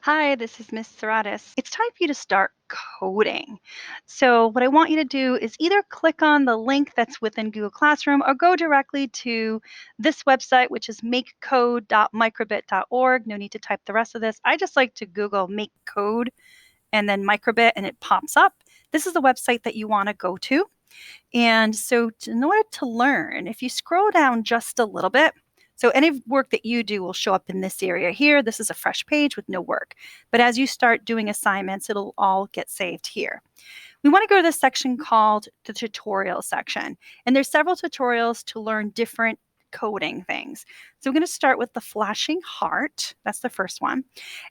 Hi, this is Miss Serratis. It's time for you to start coding. So what I want you to do is either click on the link that's within Google Classroom or go directly to this website, which is makecode.microbit.org. No need to type the rest of this. I just like to Google make code and then microbit and it pops up. This is the website that you want to go to. And so in order to learn, if you scroll down just a little bit, so any work that you do will show up in this area here. This is a fresh page with no work. But as you start doing assignments, it'll all get saved here. We want to go to this section called the tutorial section. And there's several tutorials to learn different coding things. So we're going to start with the flashing heart. That's the first one.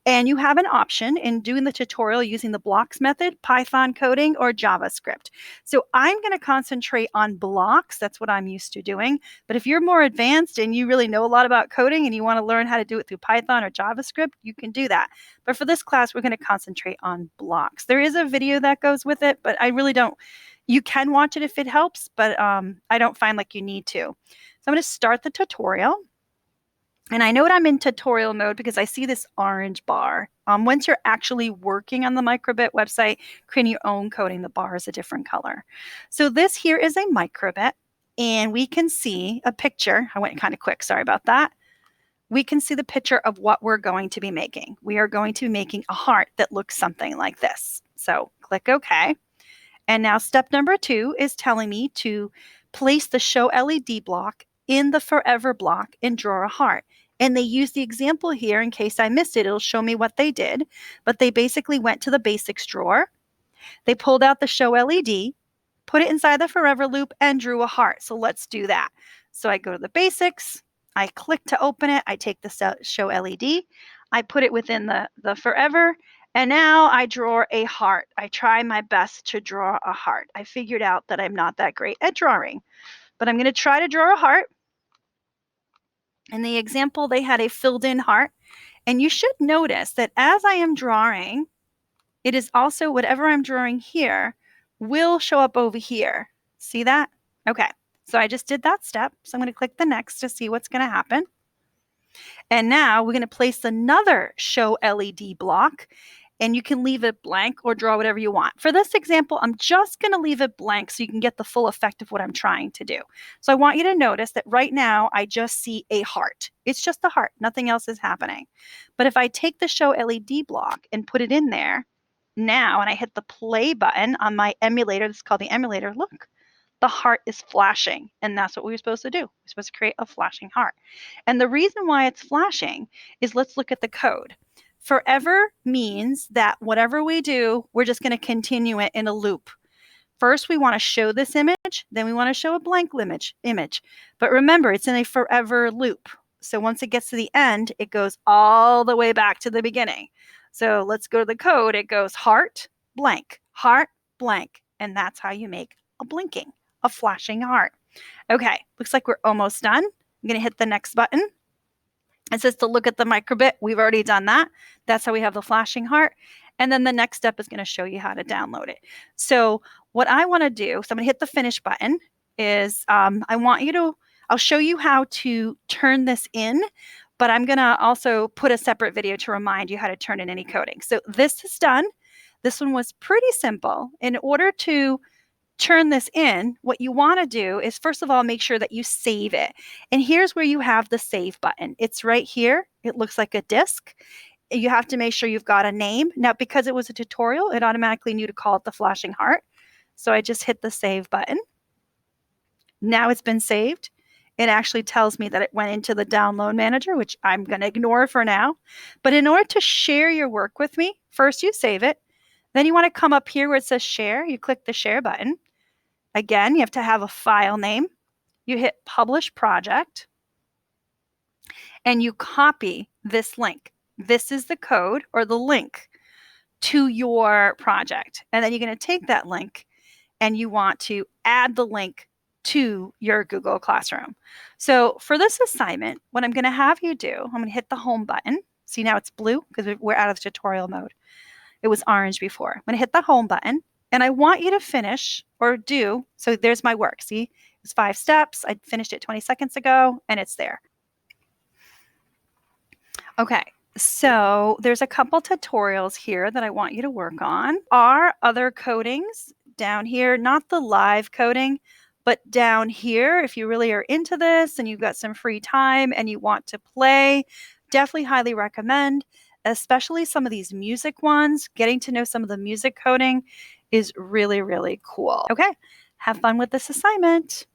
And you have an option in doing the tutorial using the blocks method, Python coding, or JavaScript. So I'm going to concentrate on blocks. That's what I'm used to doing. But if you're more advanced and you really know a lot about coding and you want to learn how to do it through Python or JavaScript, you can do that. But for this class, we're going to concentrate on blocks. There is a video that goes with it, but I really don't. You can watch it if it helps, but I don't find like you need to. So I'm going to start the tutorial. And I know I'm in tutorial mode because I see this orange bar. Once you're actually working on the microbit website, creating your own coding, the bar is a different color. So this here is a microbit, and we can see a picture. I went kind of quick, sorry about that. We can see the picture of what we're going to be making. We are going to be making a heart that looks something like this. So click OK. And now step number 2 is telling me to place the show LED block in the forever block and draw a heart. And they use the example here in case I missed it. It'll show me what they did. But they basically went to the basics drawer. They pulled out the show LED, put it inside the forever loop, and drew a heart. So let's do that. So I go to the basics. I click to open it. I take the show LED. I put it within the forever. And now I draw a heart. I try my best to draw a heart. I figured out that I'm not that great at drawing, but I'm going to try to draw a heart. In the example, they had a filled in heart. And you should notice that as I am drawing, it is also whatever I'm drawing here will show up over here. See that? Okay, so I just did that step. So I'm going to click the next to see what's going to happen. And now we're going to place another show LED block. And you can leave it blank or draw whatever you want. For this example, I'm just going to leave it blank so you can get the full effect of what I'm trying to do. So I want you to notice that right now I just see a heart. It's just a heart. Nothing else is happening. But if I take the show LED block and put it in there now and I hit the play button on my emulator, this is called the emulator, look, the heart is flashing. And that's what we were supposed to do. We're supposed to create a flashing heart. And the reason why it's flashing is let's look at the code. Forever means that whatever we do, we're just going to continue it in a loop. First, we want to show this image, then we want to show a blank image. But remember, it's in a forever loop. So once it gets to the end, it goes all the way back to the beginning. So let's go to the code. It goes heart, blank, and that's how you make a blinking, a flashing heart. Okay, looks like we're almost done. I'm going to hit the next button. It says to look at the microbit. We've already done that. That's how we have the flashing heart. And then the next step is going to show you how to download it. So what I want to do, so I'm going to hit the finish button, is I'll show you how to turn this in, but I'm going to also put a separate video to remind you how to turn in any coding. So this is done. This one was pretty simple. In order to turn this in, what you want to do is first of all, make sure that you save it. And here's where you have the save button. It's right here. It looks like a disk. You have to make sure you've got a name. Now, because it was a tutorial, it automatically knew to call it the flashing heart. So I just hit the save button. Now it's been saved. It actually tells me that it went into the download manager, which I'm going to ignore for now. But in order to share your work with me, first you save it. Then you want to come up here where it says share. You click the share button. Again, you have to have a file name. You hit publish project and you copy this link. This is the code or the link to your project. And then you're going to take that link and you want to add the link to your Google Classroom. So for this assignment, what I'm going to have you do, I'm going to hit the home button. See, now it's blue because we're out of the tutorial mode. It was orange before. I'm going to hit the home button. And I want you to finish or do, so there's my work. See, it was 5 steps. I finished it 20 seconds ago, and it's there. Okay, So there's a couple tutorials here that I want you to work on. Are other codings down here, not the live coding, but down here, if you really are into this and you've got some free time and you want to play, definitely highly recommend, especially some of these music ones. Getting to know some of the music coding is really, really cool. Okay, have fun with this assignment.